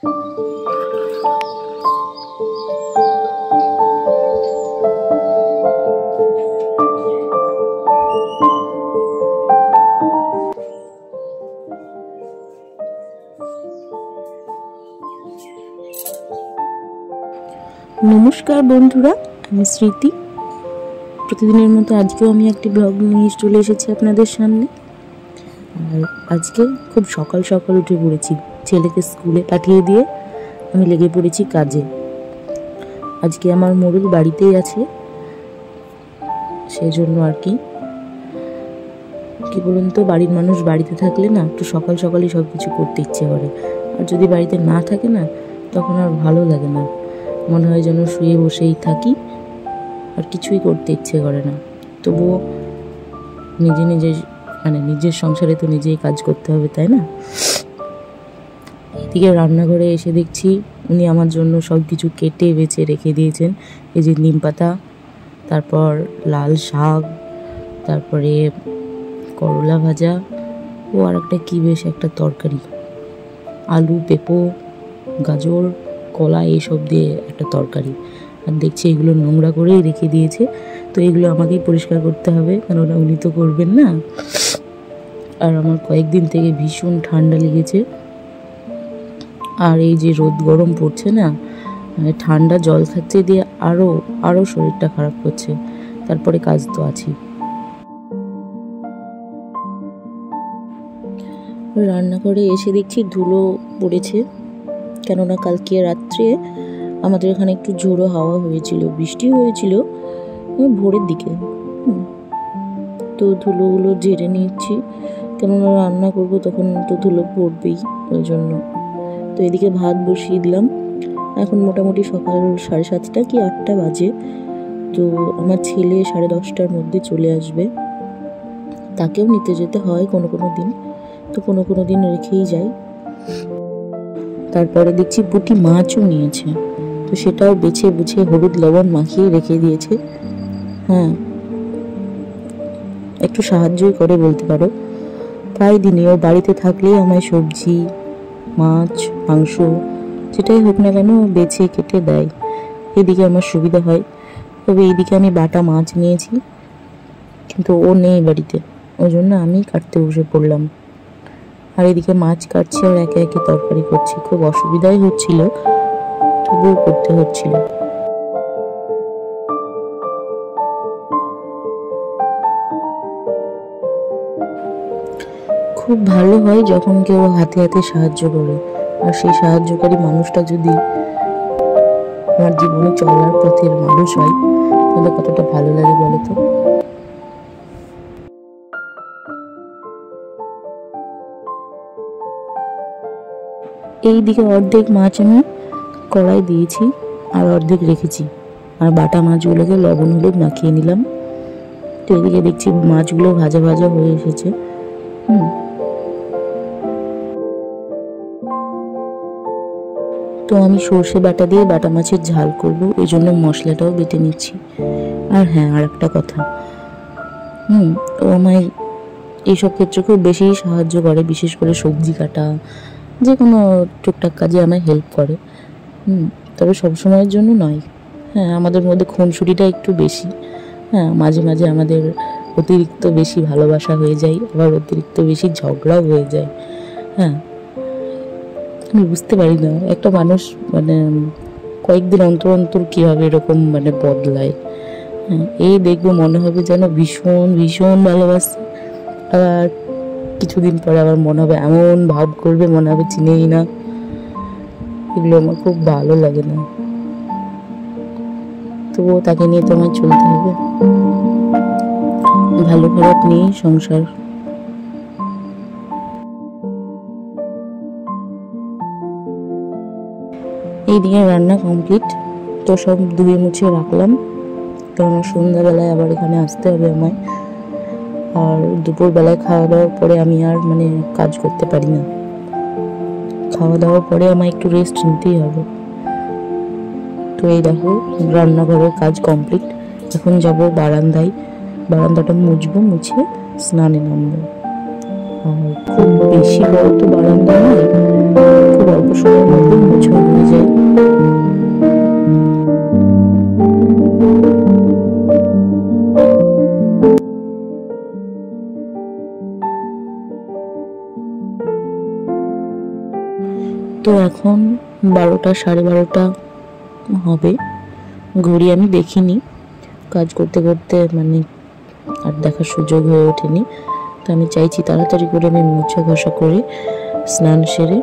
নমস্কার বন্ধুরা, আমি স্মৃতি। প্রতিদিনের মতো আজকেও আমি একটি ব্লগ নিয়ে চলে এসেছি আপনাদের সামনে। আর আজকে খুব সকাল সকাল উঠে পড়েছি, ছেলেকে স্কুলে পাঠিয়ে দিয়ে আমি লেগে পড়েছি কাজে। আজকে আমার মোড়ল বাড়িতেই আছে, সেই জন্য আর কি বলুন তো, বাড়ির মানুষ বাড়িতে থাকলে না একটু সকাল সকালই সব কিছু করতে ইচ্ছে করে, আর যদি বাড়িতে না থাকে না তখন আর ভালো লাগে না, মনে হয় যেন শুয়ে বসেই থাকি, আর কিছুই করতে ইচ্ছে করে না। তবুও নিজের সংসারে তো নিজেই কাজ করতে হবে, তাই না? এদিকে রান্নাঘরে এসে দেখছি উনি আমার জন্য সব কিছু কেটে বেছে রেখে দিয়েছেন। এই যে নিম পাতা, তারপর লাল শাক, তারপরে করলা ভাজা, ও আর একটা কি বেশ একটা তরকারি, আলু, পেঁপো, গাজর, কলা এইসব দিয়ে একটা তরকারি। আর দেখছি এগুলো নোংরা করেই রেখে দিয়েছে, তো এগুলো আমাকেই পরিষ্কার করতে হবে, কেননা উনি তো করবেন না। আর আমার কয়েকদিন থেকে ভীষণ ঠান্ডা লেগেছে, আর এই যে রোদ গরম পড়ছে না, ঠান্ডা জল খাচ্ছে দিয়ে আরও শরীরটা খারাপ করছে। তারপরে কাজ তো আছেই। রান্নাঘরে এসে দেখছি ধুলো পড়েছে, কেননা কালকে রাত্রে আমাদের এখানে একটু ঝোড়ো হাওয়া হয়েছিল, বৃষ্টি হয়েছিল ভোরের দিকে। তো ধুলোগুলো ঝেড়ে নিচ্ছি, কেননা রান্না করবো তখন তো ধুলো পড়বেই, ওই জন্য। তো এদিকে ভাত বসিয়ে দিলাম। এখন মোটামুটি সকাল 7:30 কি 8টা বাজে। তো আমার ছেলে 10:30টার মধ্যে চলে আসবে, তাকেও নিতে যেতে হয় কোনো দিন, তো কোনো দিন রেখেই যাই। তারপরে দেখছি পুঁটি মাছও নিয়েছে, তো সেটাও বেছে বুঝে হলুদ লবণ মাখিয়ে রেখে দিয়েছে। হ্যাঁ, একটু সাহায্যই করে বলতে পারো। প্রায় দিনই ও বাড়িতে থাকলেই আমায় সবজি, মাছ, মাংস যেটাই হোক না কেন বেছে কেটে দেয়, এদিকে আমার সুবিধা হয়। তবে এইদিকে আমি বাটা মাছ নিয়েছি, কিন্তু ও নেই বাড়িতে, ওই জন্য আমি কাটতে বসে পড়লাম। আর এদিকে মাছ কাটছি আর একে একে তরকারি করছি, খুব অসুবিধাই হচ্ছিল, তবুও করতে হচ্ছিল। খুব ভালো হয় যখন কেউ হাতে হাতে সাহায্য করে, আর সেই সাহায্যকারী মানুষটা যদি আমার জীবনে চলার পথের মানুষ হয়, তাহলে কতটা ভালো লাগে বলো তো। এই দিকে অর্ধেক মাছ আমি কড়াই দিয়েছি আর অর্ধেক রেখেছি, আর বাটা মাছগুলোকে লবণ হলুদ মাখিয়ে নিলাম। তো এদিকে দেখছি মাছগুলো ভাজা ভাজা হয়ে এসেছে। তো আমি সর্ষে বাটা দিয়ে বাটা মাছের ঝাল করব, এই জন্য মশলাটাও বেটে নিচ্ছি। আর হ্যাঁ, আর একটা কথা, ও আমায় এইসব ক্ষেত্রে খুব বেশি সাহায্য করে, বিশেষ করে সবজি কাটা, যে কোনো টুকটাক কাজে আমায় হেল্প করে। তবে সবসময়ের জন্য নয়। হ্যাঁ, আমাদের মধ্যে খুনসুটিটা একটু বেশি। হ্যাঁ, মাঝে মাঝে আমাদের অতিরিক্ত বেশি ভালোবাসা হয়ে যায়, আবার অতিরিক্ত বেশি ঝগড়াও হয়ে যায়। হ্যাঁ, আমি বুঝতে পারি না একটা মানুষ কয়েকদিন অন্তর অন্তর কীভাবে এরকম বদলায়। হ্যাঁ, এই দেখবো মনে হবে যেন ভীষণ ভীষণ ভালোবাসে, আর কিছুদিন পরে আবার মনে হবে এমন ভাব করবে, মনে হবে চিনেই না। এগুলো আমার খুব ভালো লাগে না, তবুও তাকে নিয়ে তোমায় চলতে হবে, ভালো খারাপ নিয়ে সংসার। এইদিকে রান্না কমপ্লিট, তো সব ধুয়ে মুছে রাখলাম, কারণ সন্ধ্যাবেলায় আবার এখানে আসতে হবে আমায়। আর দুপুরবেলায় খাওয়া দাওয়ার পরে আমি আর কাজ করতে পারি না, খাওয়া দাওয়ার পরে আমায় একটু রেস্ট নিতেই হবে। তো এই দেখো রান্নাঘরের কাজ কমপ্লিট, এখন যাব বারান্দায়, বারান্দাটা মুছবো, মুছে স্নানে নামবো। আর খুব বেশি বড় তো বারান্দা নয়, খুব অল্প সময়ের মধ্যে বছর হয়ে যায়। তো এখন 12টা, 12:30 হবে। ঘড়ি আমি দেখিনি, কাজ করতে করতে মানে আর দেখার সুযোগ হয়ে ওঠেনি। তো আমি চাইছি তাড়াতাড়ি করে আমি মোছা ঘষা করে স্নান সেরে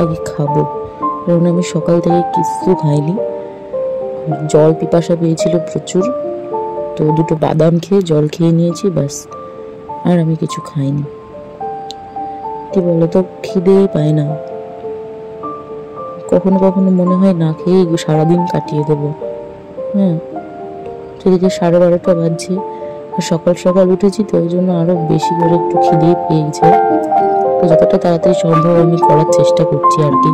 আগে খাবো, কারণ আমি সকাল থেকে কিছু খাইনি। জল পিপাসা পেয়েছিল প্রচুর, তো 2টো বাদাম খেয়ে জল খেয়ে নিয়েছি ব্যাস, আর আমি কিছু খাইনি। কি বলতো, খিদেই পায় না। কখনো কখনো মনে হয় না খেয়ে সারাদিন কাটিয়ে দেবো। হ্যাঁ, সেদিকে 12:30 বাজছে, সকাল সকাল উঠেছি, তো ওই জন্য আরো বেশি করে একটু খিদে পেয়েছে। তো যতটা তাড়াতাড়ি সম্ভব আমি করার চেষ্টা করছি আর কি।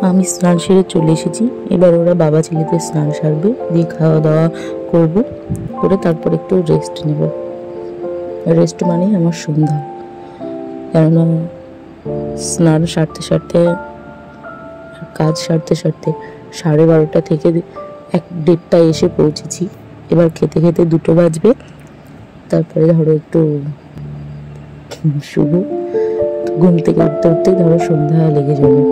আমি স্নান সেরে চলে এসেছি। এবার ওরা বাবা ছেলেতে স্নান সারবে, দিয়ে খাওয়া দাওয়া করবো, করে তারপর একটু রেস্ট নেব। রেস্ট মানেই আমার সন্ধ্যা, কেননা স্নান সারতে সারতে, কাজ সারতে সারতে 12:30 থেকে 1-1:30 এসে পৌঁছেছি। এবার খেতে খেতে 2টো বাজবে, তারপরে ধরো একটু শুভ, ঘুম থেকে উঠতে উঠতে ধরো সন্ধ্যা লেগে যাবে।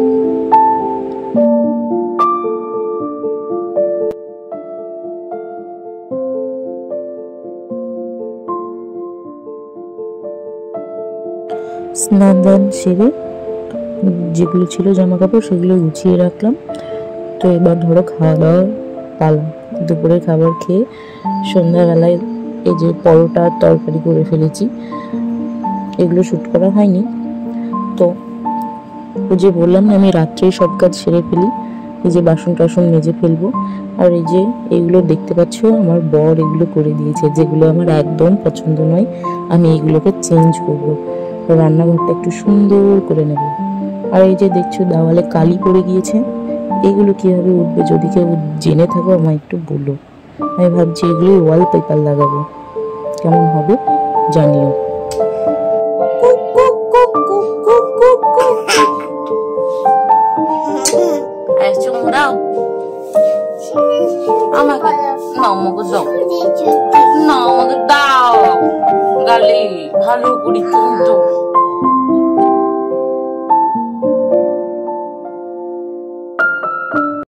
স্নান দান সেরে যেগুলো ছিল জামা কাপড় সেগুলো গুছিয়ে রাখলাম। তো এবার ধরো খাওয়া দাওয়ার পালা। দুপুরের খাবার খেয়ে সন্ধ্যাবেলায় এই যে পরোটা আর তরকারি করে ফেলেছি, এগুলো শ্যুট করা হয়নি। তো ওই যে বললাম না, আমি রাত্রেই সব কাজ সেরে ফেলি। এই যে বাসন টাসন মেজে ফেলবো, আর এই যে এইগুলো দেখতে পাচ্ছ আমার বর এগুলো করে দিয়েছে, যেগুলো আমার একদম পছন্দ নয়। আমি এইগুলোকে চেঞ্জ করবো, রান্নাঘরটা একটু সুন্দর করে নেব। আর এই যে দেখছো দেওয়ালে কালি পড়ে গিয়েছে, এগুলো কিভাবে উঠবে, যদি কেউ জেনে থাকো আমায় একটু বলো। আমি ভাবছি এগুলোই ওয়ালপেপার লাগাবো, কেমন হবে জানিও। আমাকে দাও, গালি ভালো করি কিন্তু